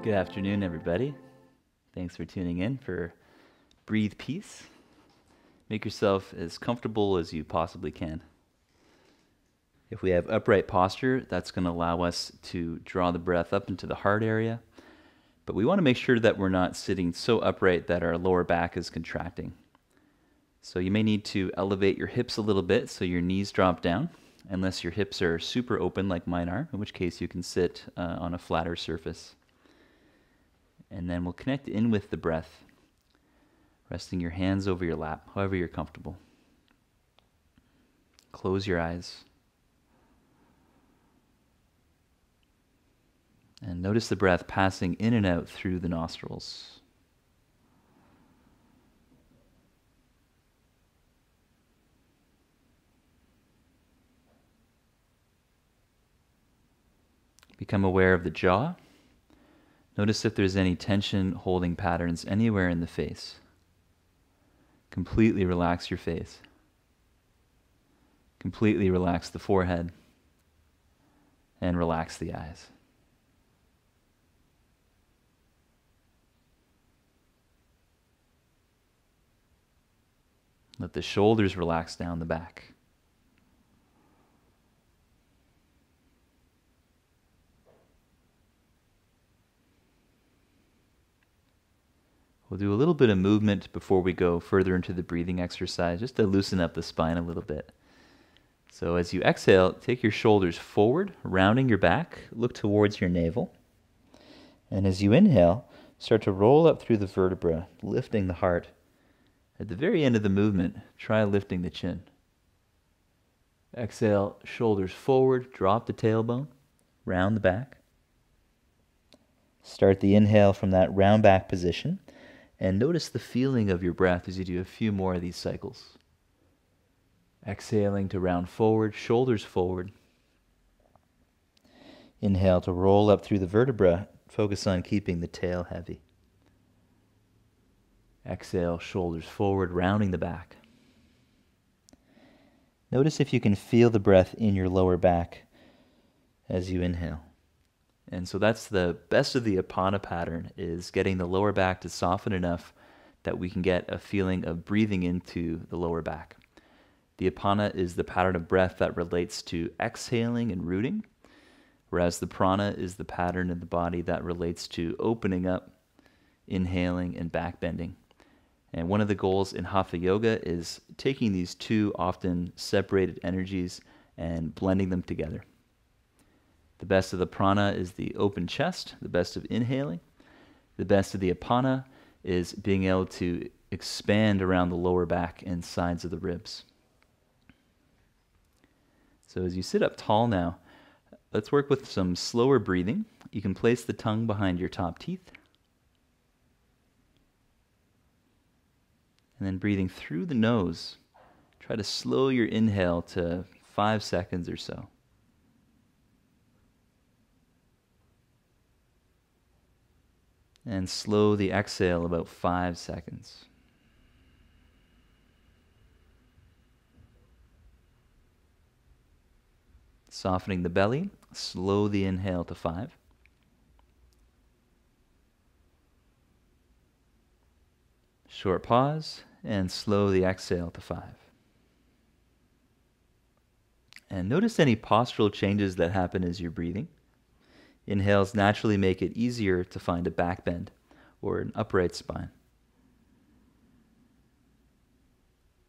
Good afternoon, everybody. Thanks for tuning in for Breathe Peace. Make yourself as comfortable as you possibly can. If we have upright posture, that's going to allow us to draw the breath up into the heart area. But we want to make sure that we're not sitting so upright that our lower back is contracting. So you may need to elevate your hips a little bit so your knees drop down, unless your hips are super open like mine are, in which case you can sit on a flatter surface. And then we'll connect in with the breath, resting your hands over your lap, however you're comfortable. Close your eyes. And notice the breath passing in and out through the nostrils. Become aware of the jaw. Notice if there's any tension holding patterns anywhere in the face. Completely relax your face. Completely relax the forehead. And relax the eyes. Let the shoulders relax down the back. We'll do a little bit of movement before we go further into the breathing exercise, just to loosen up the spine a little bit. So as you exhale, take your shoulders forward, rounding your back, look towards your navel. And as you inhale, start to roll up through the vertebra, lifting the heart. At the very end of the movement, try lifting the chin. Exhale, shoulders forward, drop the tailbone, round the back. Start the inhale from that round back position. And notice the feeling of your breath as you do a few more of these cycles. Exhaling to round forward, shoulders forward. Inhale to roll up through the vertebra. Focus on keeping the tail heavy. Exhale, shoulders forward, rounding the back. Notice if you can feel the breath in your lower back as you inhale. And so that's the best of the Apana pattern, is getting the lower back to soften enough that we can get a feeling of breathing into the lower back. The Apana is the pattern of breath that relates to exhaling and rooting, whereas the Prana is the pattern in the body that relates to opening up, inhaling, and back bending. And one of the goals in Hatha Yoga is taking these two often separated energies and blending them together. The best of the prana is the open chest, the best of inhaling. The best of the apana is being able to expand around the lower back and sides of the ribs. So as you sit up tall now, let's work with some slower breathing. You can place the tongue behind your top teeth. And then breathing through the nose, try to slow your inhale to 5 seconds or so. And slow the exhale about 5 seconds. Softening the belly, slow the inhale to 5. Short pause, and slow the exhale to 5. And notice any postural changes that happen as you're breathing. Inhales naturally make it easier to find a back bend or an upright spine.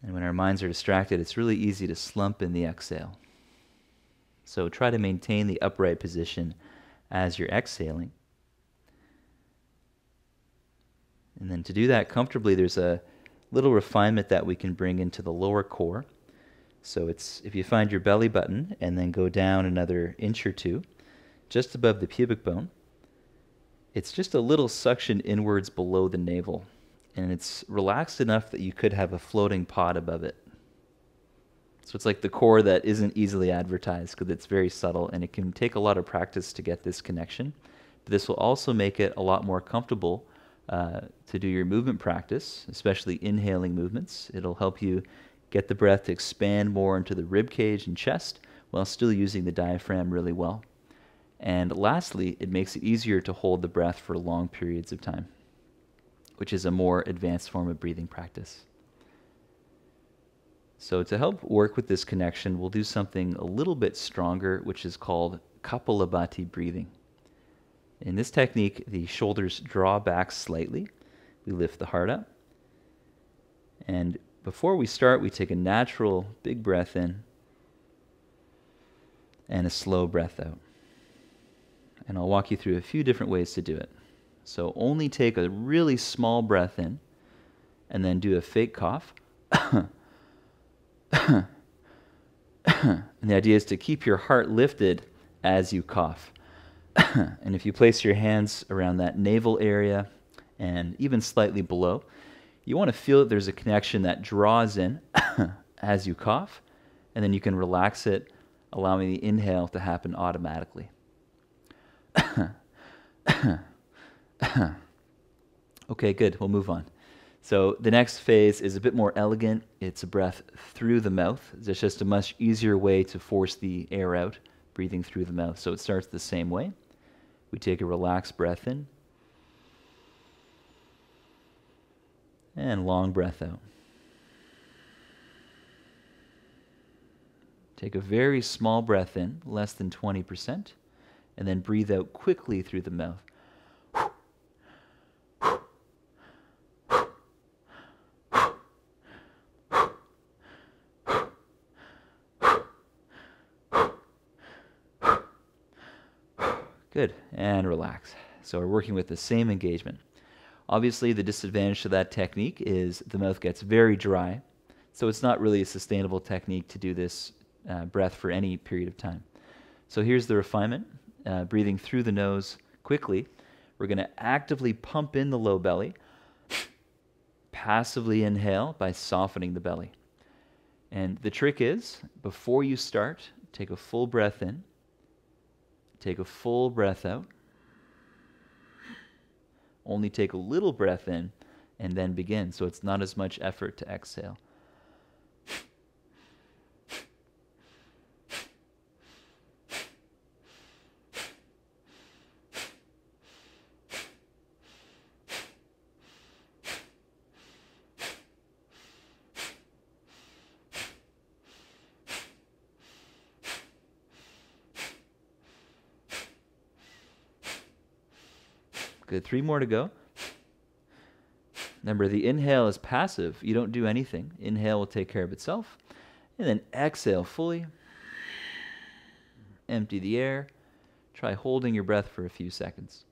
And when our minds are distracted, it's really easy to slump in the exhale. So try to maintain the upright position as you're exhaling. And then to do that comfortably, there's a little refinement that we can bring into the lower core. So it's, if you find your belly button and then go down another inch or two, just above the pubic bone, it's just a little suction inwards below the navel, and it's relaxed enough that you could have a floating pod above it. So it's like the core that isn't easily advertised because it's very subtle, and it can take a lot of practice to get this connection. But this will also make it a lot more comfortable to do your movement practice, especially inhaling movements. It'll help you get the breath to expand more into the rib cage and chest while still using the diaphragm really well. And lastly, it makes it easier to hold the breath for long periods of time, which is a more advanced form of breathing practice. So to help work with this connection, we'll do something a little bit stronger, which is called Kapalbhati breathing. In this technique, the shoulders draw back slightly. We lift the heart up. And before we start, we take a natural big breath in and a slow breath out. And I'll walk you through a few different ways to do it. So only take a really small breath in and then do a fake cough. And the idea is to keep your heart lifted as you cough. And if you place your hands around that navel area and even slightly below, you want to feel that there's a connection that draws in as you cough, and then you can relax it, allowing the inhale to happen automatically. Okay, good. We'll move on. So the next phase is a bit more elegant. It's a breath through the mouth. It's just a much easier way to force the air out, breathing through the mouth. So it starts the same way. We take a relaxed breath in and long breath out. Take a very small breath in, less than 20%, and then breathe out quickly through the mouth. Good, and relax. So we're working with the same engagement. Obviously, the disadvantage to that technique is the mouth gets very dry, so it's not really a sustainable technique to do this breath for any period of time. So here's the refinement. Breathing through the nose quickly, we're going to actively pump in the low belly, passively inhale by softening the belly. And the trick is, before you start, take a full breath in, take a full breath out, only take a little breath in, and then begin, so it's not as much effort to exhale. Good, 3 more to go. Remember, the inhale is passive. You don't do anything. Inhale will take care of itself. And then exhale fully. Empty the air. Try holding your breath for a few seconds.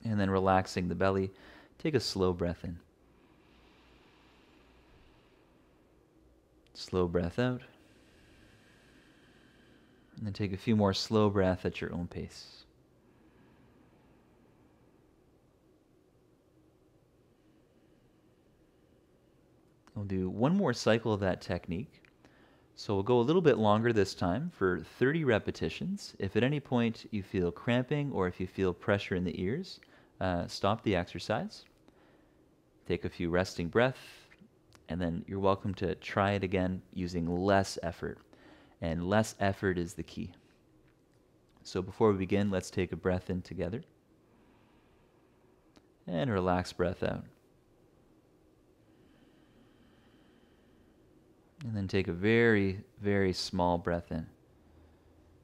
And then relaxing the belly. Take a slow breath in. Slow breath out. And then take a few more slow breaths at your own pace. We'll do one more cycle of that technique. So we'll go a little bit longer this time for 30 repetitions. If at any point you feel cramping or if you feel pressure in the ears, stop the exercise. Take a few resting breaths, and then you're welcome to try it again using less effort. And less effort is the key. So before we begin, let's take a breath in together. And a relaxed breath out. And then take a very, very small breath in.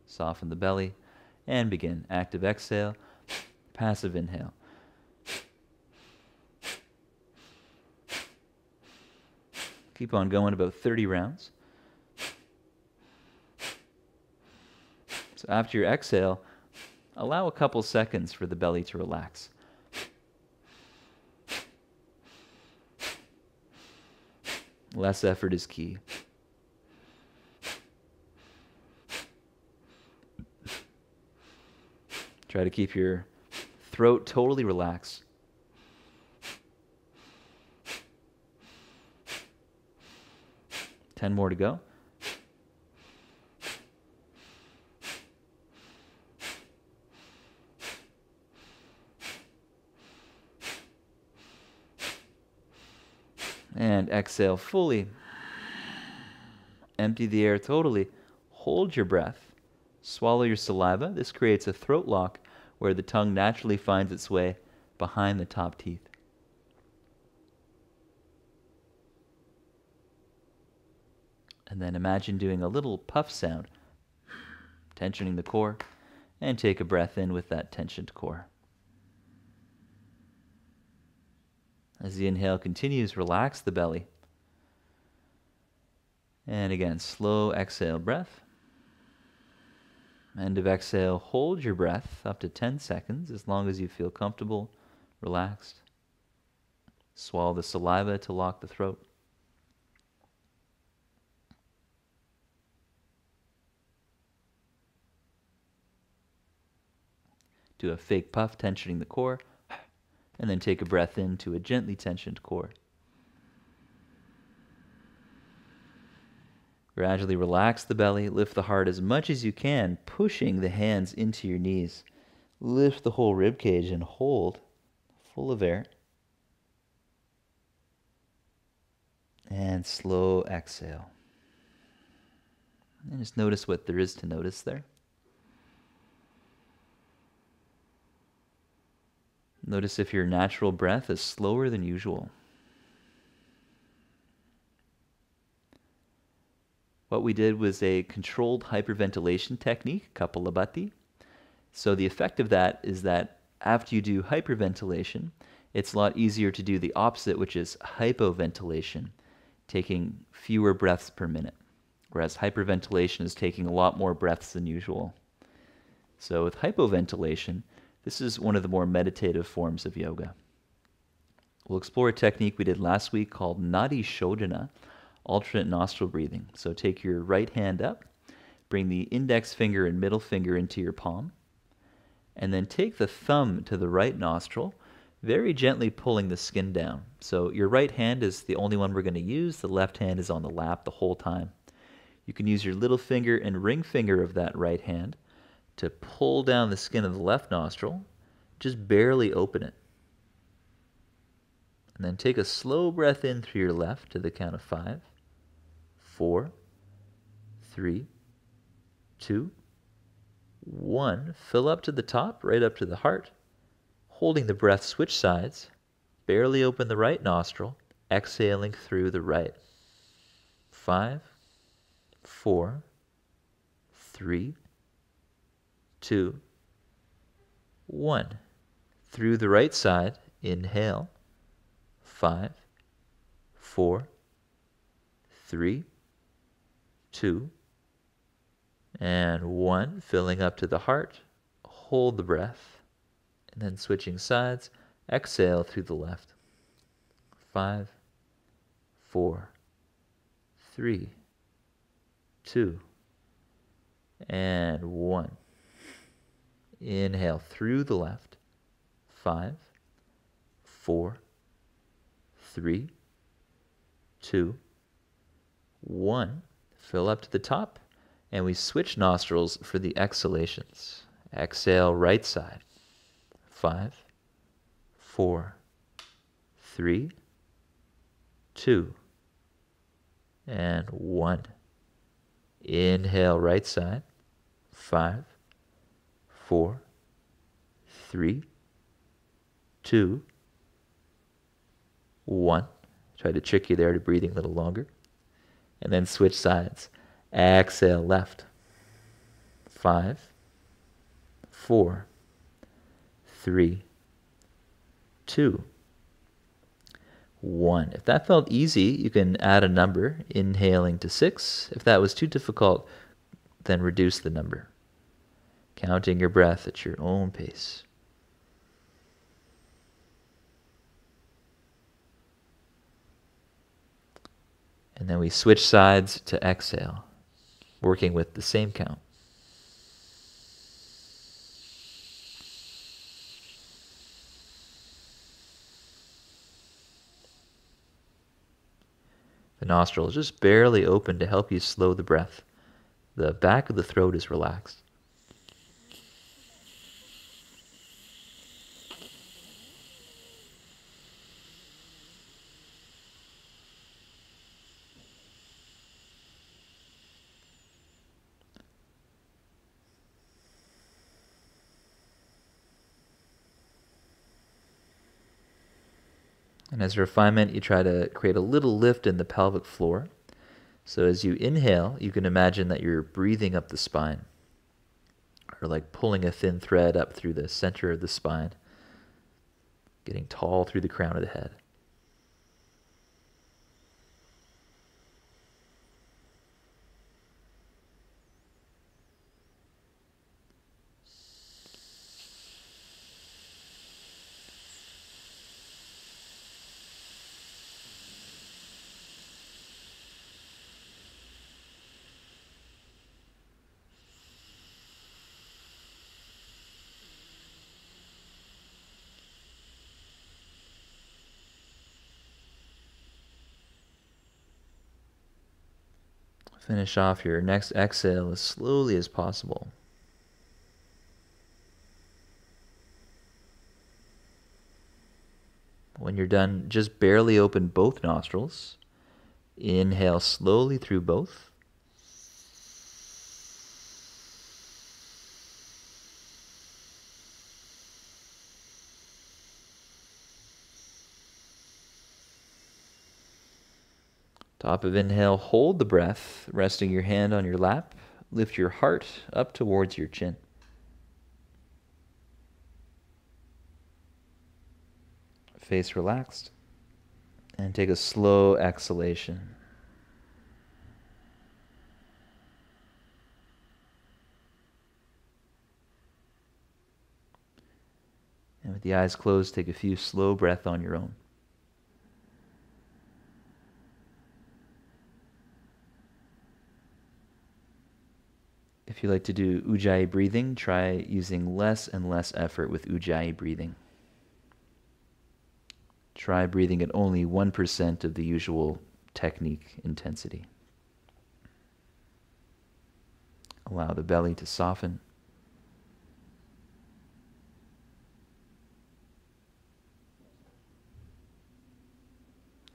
Soften the belly and begin. Active exhale, passive inhale. Keep on going, about 30 rounds. So after your exhale, allow a couple seconds for the belly to relax. Less effort is key. Try to keep your throat totally relaxed. Ten more to go. And exhale fully. Empty the air totally. hold your breath, swallow your saliva. This creates a throat lock where the tongue naturally finds its way behind the top teeth. And then imagine doing a little puff sound, tensioning the core, and take a breath in with that tensioned core. As the inhale continues, relax the belly. And again, slow exhale breath. End of exhale, hold your breath up to 10 seconds, as long as you feel comfortable, relaxed. Swallow the saliva to lock the throat. Do a fake puff, tensioning the core, and then take a breath into a gently tensioned core. Gradually relax the belly, lift the heart as much as you can, pushing the hands into your knees. Lift the whole rib cage and hold, full of air. And slow exhale. And just notice what there is to notice there. Notice if your natural breath is slower than usual. What we did was a controlled hyperventilation technique, Kapalbhati. So the effect of that is that after you do hyperventilation, it's a lot easier to do the opposite, which is hypoventilation, taking fewer breaths per minute, whereas hyperventilation is taking a lot more breaths than usual. So with hypoventilation, this is one of the more meditative forms of yoga. We'll explore a technique we did last week called Nadi Shodhana, alternate nostril breathing. So take your right hand up, bring the index finger and middle finger into your palm, and then take the thumb to the right nostril, very gently pulling the skin down. So your right hand is the only one we're going to use. The left hand is on the lap the whole time. You can use your little finger and ring finger of that right hand to pull down the skin of the left nostril, just barely open it. And then take a slow breath in through your left to the count of 5, 4, 3, 2, 1. Fill up to the top, right up to the heart. Holding the breath, switch sides. Barely open the right nostril, exhaling through the right. 5, 4, 3, 2, 1. Through the right side, inhale. 5, 4, 3, 2, and 1. Filling up to the heart. Hold the breath. And then switching sides, exhale through the left. 5, 4, 3, 2, and 1. Inhale through the left. 5, 4, 3, 2, 1. Fill up to the top, and we switch nostrils for the exhalations. Exhale right side. 5, 4, 3, 2, and 1. Inhale right side. 5, 4, 3, 2, 1. Try to trick you there to breathing a little longer. And then switch sides. Exhale left. 5, 4, 3, 2, 1. If that felt easy, you can add a number, inhaling to 6. If that was too difficult, then reduce the number. Counting your breath at your own pace. And then we switch sides to exhale, working with the same count. The nostril is just barely open to help you slow the breath. The back of the throat is relaxed. And as a refinement, you try to create a little lift in the pelvic floor. So as you inhale, you can imagine that you're breathing up the spine, or like pulling a thin thread up through the center of the spine, getting tall through the crown of the head. Finish off your next exhale as slowly as possible. When you're done, just barely open both nostrils. Inhale slowly through both. Top of inhale, hold the breath, resting your hand on your lap. Lift your heart up towards your chin. Face relaxed. And take a slow exhalation. And with the eyes closed, take a few slow breaths on your own. If you like to do Ujjayi breathing, try using less and less effort with Ujjayi breathing. Try breathing at only 1% of the usual technique intensity. Allow the belly to soften.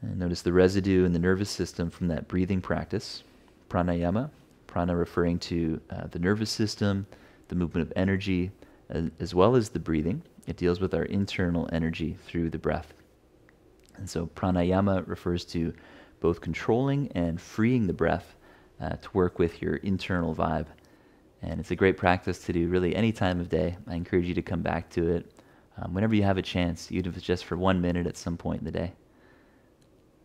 And notice the residue in the nervous system from that breathing practice. Pranayama. Prana referring to the nervous system, the movement of energy, as well as the breathing. It deals with our internal energy through the breath. And so pranayama refers to both controlling and freeing the breath to work with your internal vibe. And it's a great practice to do really any time of day. I encourage you to come back to it whenever you have a chance, even if it's just for 1 minute at some point in the day.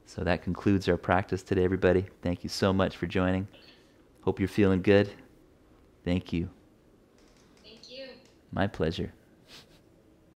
So that concludes our practice today, everybody. Thank you so much for joining. Hope you're feeling good. Thank you. Thank you. My pleasure.